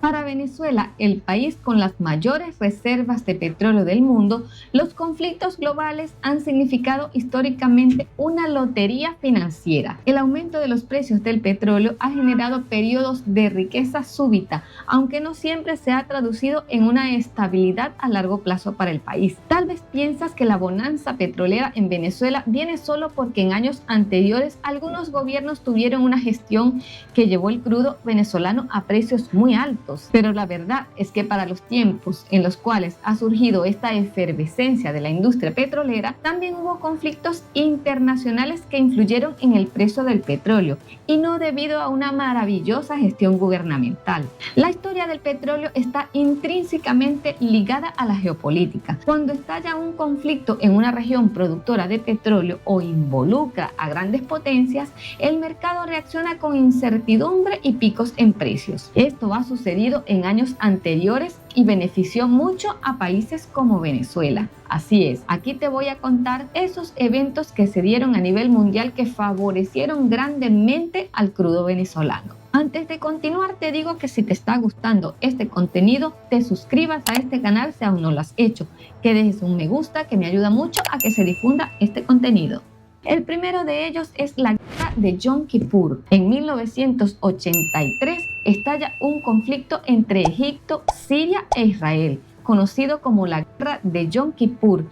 Para Venezuela, el país con las mayores reservas de petróleo del mundo, los conflictos globales han significado históricamente una lotería financiera. El aumento de los precios del petróleo ha generado periodos de riqueza súbita, aunque no siempre se ha traducido en una estabilidad a largo plazo para el país. Tal vez piensas que la bonanza petrolera en Venezuela viene solo porque en años anteriores algunos gobiernos tuvieron una gestión que llevó el crudo venezolano a precios muy altos. Pero la verdad es que para los tiempos en los cuales ha surgido esta efervescencia de la industria petrolera, también hubo conflictos internacionales que influyeron en el precio del petróleo, y no debido a una maravillosa gestión gubernamental. La historia del petróleo está intrínsecamente ligada a la geopolítica. Cuando estalla un conflicto en una región productora de petróleo o involucra a grandes potencias, el mercado reacciona con incertidumbre y picos en precios. Esto ha sucedido en años anteriores y benefició mucho a países como Venezuela. Así es, aquí te voy a contar esos eventos que se dieron a nivel mundial que favorecieron grandemente al crudo venezolano. Antes de continuar, te digo que si te está gustando este contenido, te suscribas a este canal si aún no lo has hecho, que dejes un me gusta, que me ayuda mucho a que se difunda este contenido. El primero de ellos es la guerra de Yom Kippur. En 1983 estalla un conflicto entre Egipto, Siria e Israel, conocido como la guerra de Yom Kippur,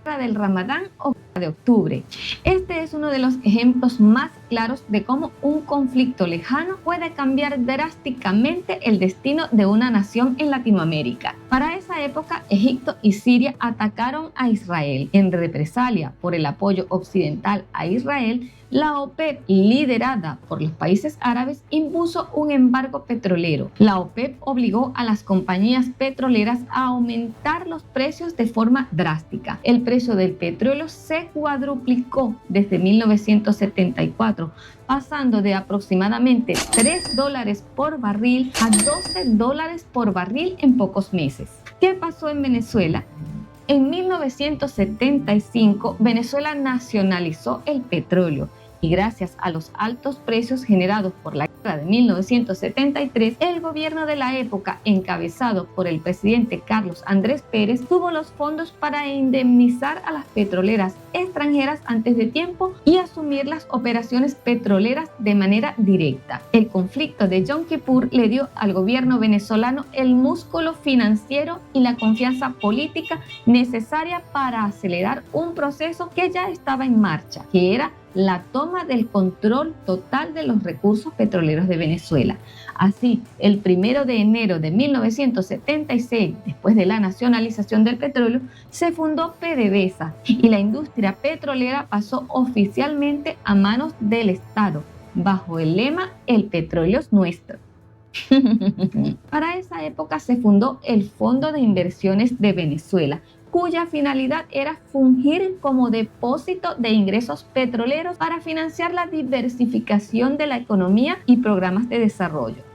guerra del Ramadán o guerra de octubre. Este es uno de los ejemplos más claros de cómo un conflicto lejano puede cambiar drásticamente el destino de una nación en Latinoamérica. Para esa época, Egipto y Siria atacaron a Israel. En represalia por el apoyo occidental a Israel, la OPEP, liderada por los países árabes, impuso un embargo petrolero. La OPEP obligó a las compañías petroleras a aumentar los precios de forma drástica. El precio del petróleo se cuadruplicó desde 1974, pasando de aproximadamente $3 por barril a $12 por barril en pocos meses. ¿Qué pasó en Venezuela? En 1975, Venezuela nacionalizó el petróleo y gracias a los altos precios generados por la guerra de 1973, el gobierno de la época, encabezado por el presidente Carlos Andrés Pérez, tuvo los fondos para indemnizar a las petroleras extranjeras antes de tiempo y asumir las operaciones petroleras de manera directa. El conflicto de Yom Kippur le dio al gobierno venezolano el músculo financiero y la confianza política necesaria para acelerar un proceso que ya estaba en marcha, que era la toma del control total de los recursos petroleros de Venezuela. Así, el 1 de enero de 1976, después de la nacionalización del petróleo, se fundó PDVSA y la industria petrolera pasó oficialmente a manos del Estado, bajo el lema "El petróleo es nuestro". Para esa época se fundó el Fondo de Inversiones de Venezuela, cuya finalidad era fungir como depósito de ingresos petroleros para financiar la diversificación de la economía y programas de desarrollo.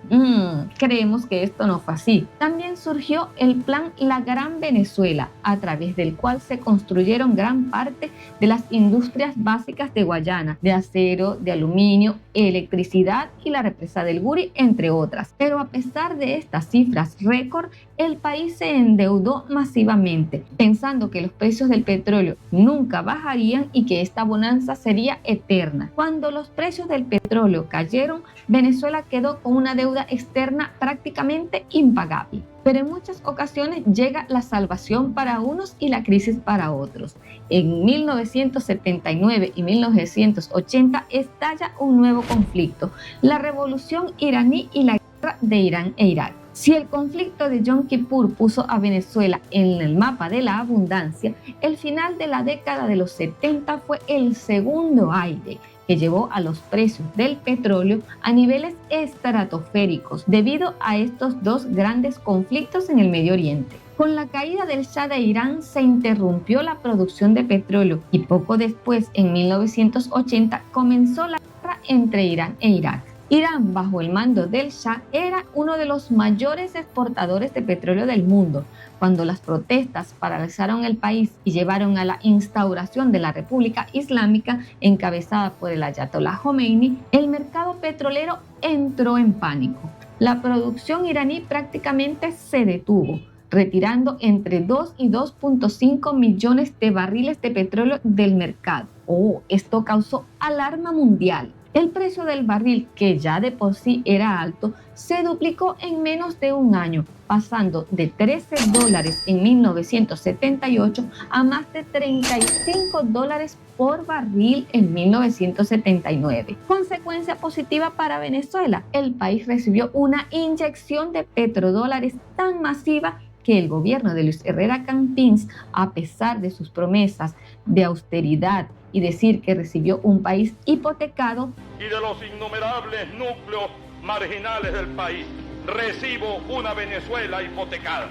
Creemos que esto no fue así. También surgió el Plan La Gran Venezuela, a través del cual se construyeron gran parte de las industrias básicas de Guayana, de acero, de aluminio, electricidad y la represa del Guri, entre otras. Pero a pesar de estas cifras récord, el país se endeudó masivamente, pensando que los precios del petróleo nunca bajarían y que esta bonanza sería eterna. Cuando los precios del petróleo cayeron, Venezuela quedó con una deuda externa prácticamente impagable. Pero en muchas ocasiones llega la salvación para unos y la crisis para otros. En 1979 y 1980 estalla un nuevo conflicto, la revolución iraní y la guerra de Irán e Irak. Si el conflicto de Yom Kippur puso a Venezuela en el mapa de la abundancia, el final de la década de los 70 fue el segundo aire, que llevó a los precios del petróleo a niveles estratosféricos debido a estos dos grandes conflictos en el Medio Oriente. Con la caída del Shah de Irán se interrumpió la producción de petróleo y poco después, en 1980, comenzó la guerra entre Irán e Irak. Irán, bajo el mando del Shah, era uno de los mayores exportadores de petróleo del mundo. Cuando las protestas paralizaron el país y llevaron a la instauración de la República Islámica, encabezada por el Ayatollah Jomeini, el mercado petrolero entró en pánico. la producción iraní prácticamente se detuvo, retirando entre 2 y 2.5 millones de barriles de petróleo del mercado. Esto causó alarma mundial. El precio del barril, que ya de por sí era alto, se duplicó en menos de un año, pasando de $13 en 1978 a más de $35 por barril en 1979. Consecuencia positiva para Venezuela: el país recibió una inyección de petrodólares tan masiva que el gobierno de Luis Herrera Campins, a pesar de sus promesas de austeridad y decir que recibió un país hipotecado, y de los innumerables núcleos marginales del país, recibo una Venezuela hipotecada.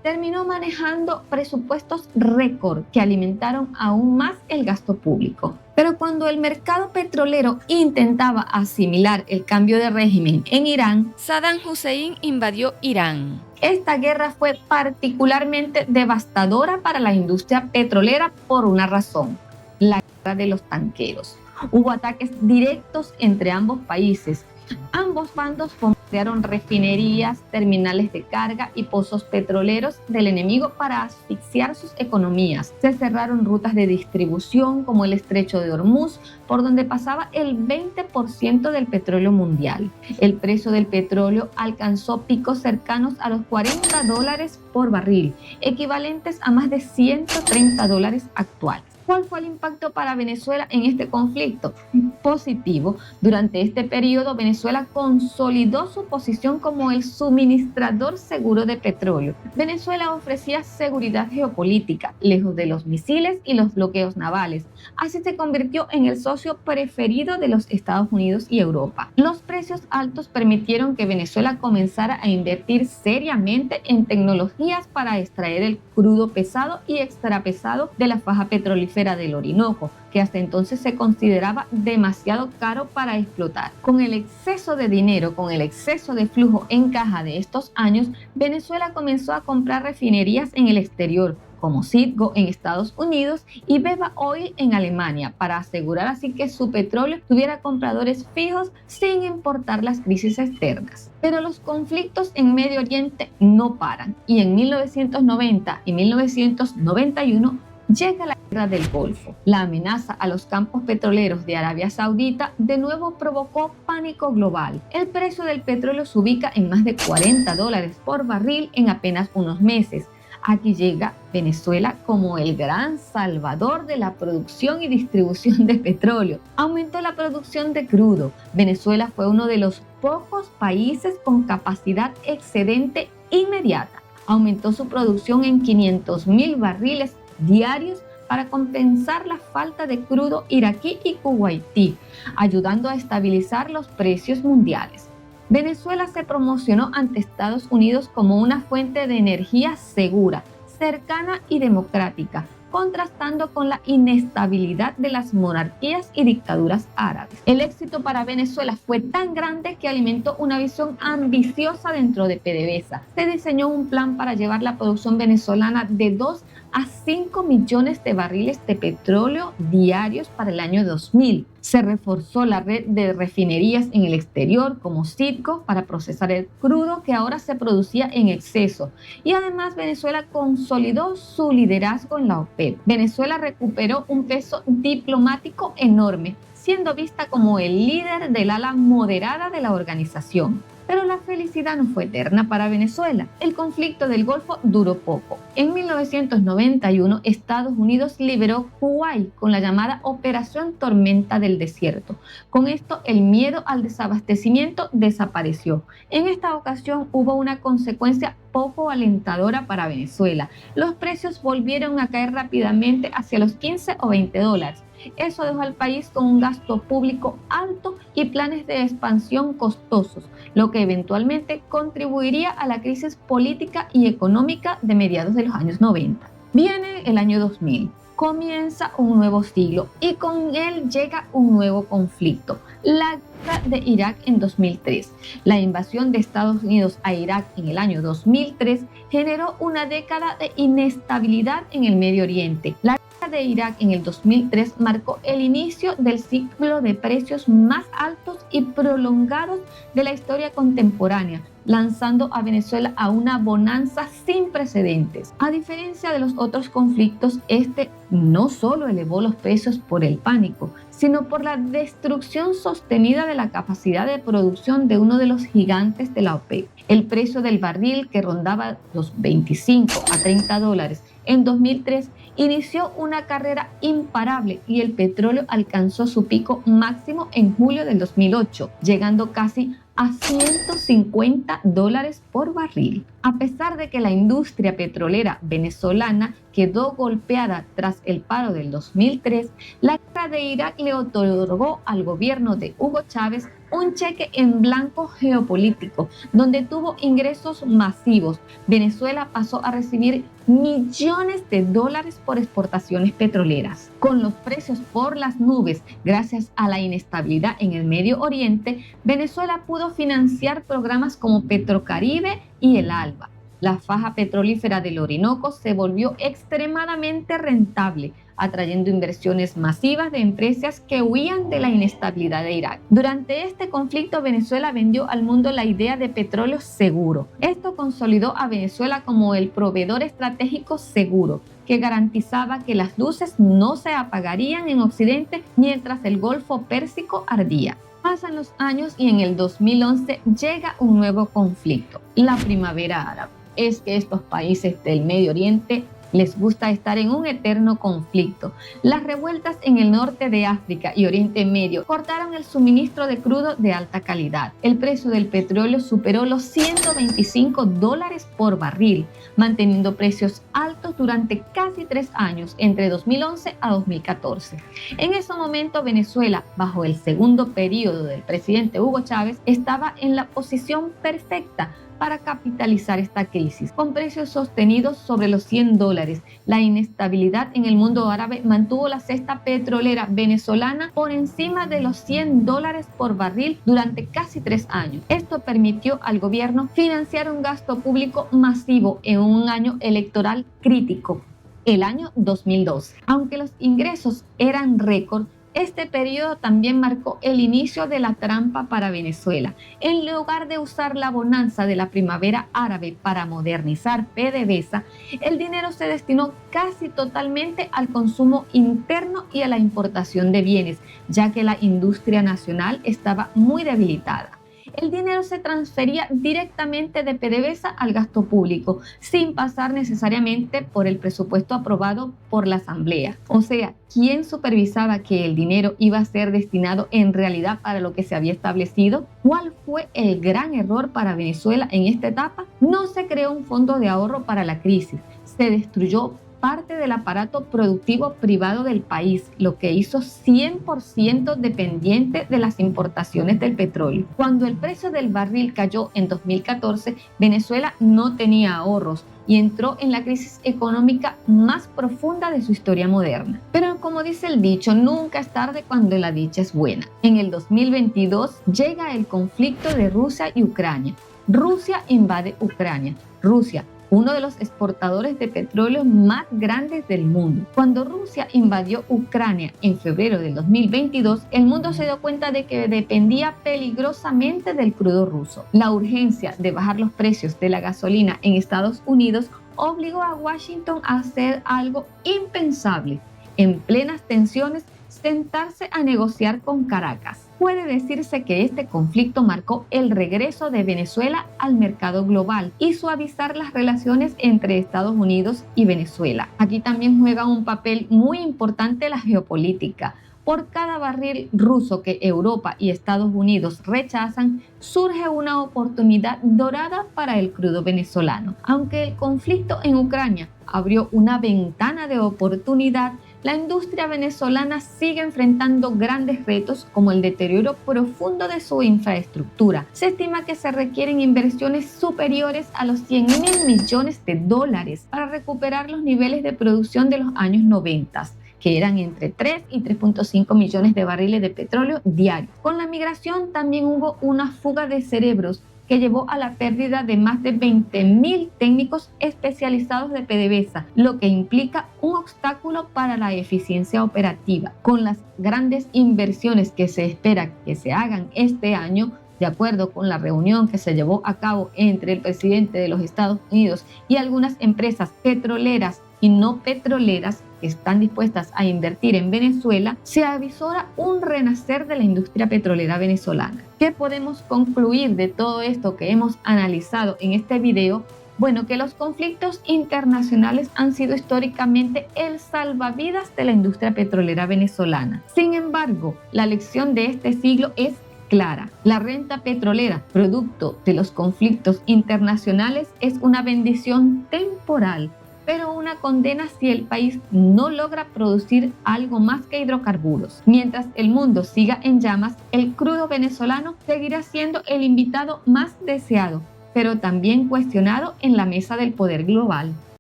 terminó manejando presupuestos récord que alimentaron aún más el gasto público. Pero cuando el mercado petrolero intentaba asimilar el cambio de régimen en Irán, Saddam Hussein invadió Irán. Esta guerra fue particularmente devastadora para la industria petrolera por una razón: la guerra de los tanqueros. Hubo ataques directos entre ambos países. Ambos bandos bombardearon refinerías, terminales de carga y pozos petroleros del enemigo para asfixiar sus economías. Se cerraron rutas de distribución como el Estrecho de Hormuz, por donde pasaba el 20% del petróleo mundial. El precio del petróleo alcanzó picos cercanos a los $40 por barril, equivalentes a más de $130 actuales. ¿Cuál fue el impacto para Venezuela en este conflicto? Positivo. Durante este periodo, Venezuela consolidó su posición como el suministrador seguro de petróleo. Venezuela ofrecía seguridad geopolítica, lejos de los misiles y los bloqueos navales. Así se convirtió en el socio preferido de los Estados Unidos y Europa. Los precios altos permitieron que Venezuela comenzara a invertir seriamente en tecnologías para extraer el crudo pesado y extrapesado de la faja petrolífera del Orinoco, que hasta entonces se consideraba demasiado caro para explotar. Con el exceso de dinero, con el exceso de flujo en caja de estos años, Venezuela comenzó a comprar refinerías en el exterior, como Citgo en Estados Unidos y Beba Oil en Alemania, para asegurar así que su petróleo tuviera compradores fijos sin importar las crisis externas. Pero los conflictos en Medio Oriente no paran, y en 1990 y 1991 llega la guerra del Golfo. La amenaza a los campos petroleros de Arabia Saudita de nuevo provocó pánico global. El precio del petróleo se ubica en más de $40 por barril en apenas unos meses. Aquí llega Venezuela como el gran salvador de la producción y distribución de petróleo. Aumentó la producción de crudo. Venezuela fue uno de los pocos países con capacidad excedente inmediata. Aumentó su producción en 500.000 barriles diarios para compensar la falta de crudo iraquí y kuwaití, ayudando a estabilizar los precios mundiales. Venezuela se promocionó ante Estados Unidos como una fuente de energía segura, cercana y democrática, contrastando con la inestabilidad de las monarquías y dictaduras árabes. El éxito para Venezuela fue tan grande que alimentó una visión ambiciosa dentro de PDVSA. Se diseñó un plan para llevar la producción venezolana de 2 a 5 millones de barriles de petróleo diarios para el año 2000. Se reforzó la red de refinerías en el exterior como Citgo para procesar el crudo que ahora se producía en exceso. Y además Venezuela consolidó su liderazgo en la OPEP. Venezuela recuperó un peso diplomático enorme, siendo vista como el líder del ala moderada de la organización. Pero la felicidad no fue eterna para Venezuela. El conflicto del Golfo duró poco. En 1991, Estados Unidos liberó Kuwait con la llamada Operación Tormenta del Desierto. Con esto, el miedo al desabastecimiento desapareció. En esta ocasión hubo una consecuencia poco alentadora para Venezuela. Los precios volvieron a caer rápidamente hacia los 15 o $20. Eso dejó al país con un gasto público alto y planes de expansión costosos, lo que eventualmente contribuiría a la crisis política y económica de mediados de los años 90. Viene el año 2000. Comienza un nuevo siglo y con él llega un nuevo conflicto, la guerra de Irak en 2003. La invasión de Estados Unidos a Irak en el año 2003 generó una década de inestabilidad en el Medio Oriente. La de Irak en el 2003 marcó el inicio del ciclo de precios más altos y prolongados de la historia contemporánea, lanzando a Venezuela a una bonanza sin precedentes. A diferencia de los otros conflictos, este no solo elevó los precios por el pánico, sino por la destrucción sostenida de la capacidad de producción de uno de los gigantes de la OPEP. El precio del barril, que rondaba los 25 a 30 dólares en 2003, inició una carrera imparable y el petróleo alcanzó su pico máximo en julio del 2008, llegando casi a 150 dólares por barril. A pesar de que la industria petrolera venezolana quedó golpeada tras el paro del 2003, la guerra de Irak le otorgó al gobierno de Hugo Chávez un cheque en blanco geopolítico, donde tuvo ingresos masivos. Venezuela pasó a recibir millones de dólares por exportaciones petroleras. Con los precios por las nubes, gracias a la inestabilidad en el Medio Oriente, Venezuela pudo financiar programas como Petrocaribe y el ALBA. La faja petrolífera del Orinoco se volvió extremadamente rentable, atrayendo inversiones masivas de empresas que huían de la inestabilidad de Irak. Durante este conflicto, Venezuela vendió al mundo la idea de petróleo seguro. Esto consolidó a Venezuela como el proveedor estratégico seguro, que garantizaba que las luces no se apagarían en Occidente mientras el Golfo Pérsico ardía. Pasan los años y en el 2011 llega un nuevo conflicto, la Primavera Árabe. Es que estos países del Medio Oriente les gusta estar en un eterno conflicto. Las revueltas en el norte de África y Oriente Medio cortaron el suministro de crudo de alta calidad. El precio del petróleo superó los 125 dólares por barril, manteniendo precios altos durante casi 3 años, entre 2011 a 2014. En ese momento, Venezuela, bajo el segundo periodo del presidente Hugo Chávez, estaba en la posición perfecta para capitalizar esta crisis. Con precios sostenidos sobre los 100 dólares, la inestabilidad en el mundo árabe mantuvo la cesta petrolera venezolana por encima de los 100 dólares por barril durante casi 3 años. Esto permitió al gobierno financiar un gasto público masivo en un año electoral crítico, el año 2012. Aunque los ingresos eran récord, este periodo también marcó el inicio de la trampa para Venezuela. En lugar de usar la bonanza de la primavera árabe para modernizar PDVSA, el dinero se destinó casi totalmente al consumo interno y a la importación de bienes, ya que la industria nacional estaba muy debilitada. El dinero se transfería directamente de PDVSA al gasto público, sin pasar necesariamente por el presupuesto aprobado por la Asamblea. O sea, ¿quién supervisaba que el dinero iba a ser destinado en realidad para lo que se había establecido? ¿Cuál fue el gran error para Venezuela en esta etapa? No se creó un fondo de ahorro para la crisis, se destruyó parte del aparato productivo privado del país, lo que hizo 100% dependiente de las importaciones del petróleo. Cuando el precio del barril cayó en 2014, Venezuela no tenía ahorros y entró en la crisis económica más profunda de su historia moderna. Pero como dice el dicho, nunca es tarde cuando la dicha es buena. En el 2022 llega el conflicto de Rusia y Ucrania. Rusia invade Ucrania. Rusia, uno de los exportadores de petróleo más grandes del mundo. Cuando Rusia invadió Ucrania en febrero del 2022, el mundo se dio cuenta de que dependía peligrosamente del crudo ruso. La urgencia de bajar los precios de la gasolina en Estados Unidos obligó a Washington a hacer algo impensable. En plenas tensiones, sentarse a negociar con Caracas. Puede decirse que este conflicto marcó el regreso de Venezuela al mercado global y suavizar las relaciones entre Estados Unidos y Venezuela. Aquí también juega un papel muy importante la geopolítica. Por cada barril ruso que Europa y Estados Unidos rechazan, surge una oportunidad dorada para el crudo venezolano. Aunque el conflicto en Ucrania abrió una ventana de oportunidad, la industria venezolana sigue enfrentando grandes retos como el deterioro profundo de su infraestructura. Se estima que se requieren inversiones superiores a los 100.000 millones de dólares para recuperar los niveles de producción de los años 90, que eran entre 3 y 3.5 millones de barriles de petróleo diarios. Con la migración también hubo una fuga de cerebros que llevó a la pérdida de más de 20.000 técnicos especializados de PDVSA, lo que implica un obstáculo para la eficiencia operativa. Con las grandes inversiones que se espera que se hagan este año, de acuerdo con la reunión que se llevó a cabo entre el presidente de los Estados Unidos y algunas empresas petroleras y no petroleras que están dispuestas a invertir en Venezuela, se avisora un renacer de la industria petrolera venezolana. ¿Qué podemos concluir de todo esto que hemos analizado en este video? Bueno, que los conflictos internacionales han sido históricamente el salvavidas de la industria petrolera venezolana. Sin embargo, la lección de este siglo es clara. La renta petrolera, producto de los conflictos internacionales, es una bendición temporal, pero una condena si el país no logra producir algo más que hidrocarburos. Mientras el mundo siga en llamas, el crudo venezolano seguirá siendo el invitado más deseado, pero también cuestionado en la mesa del poder global.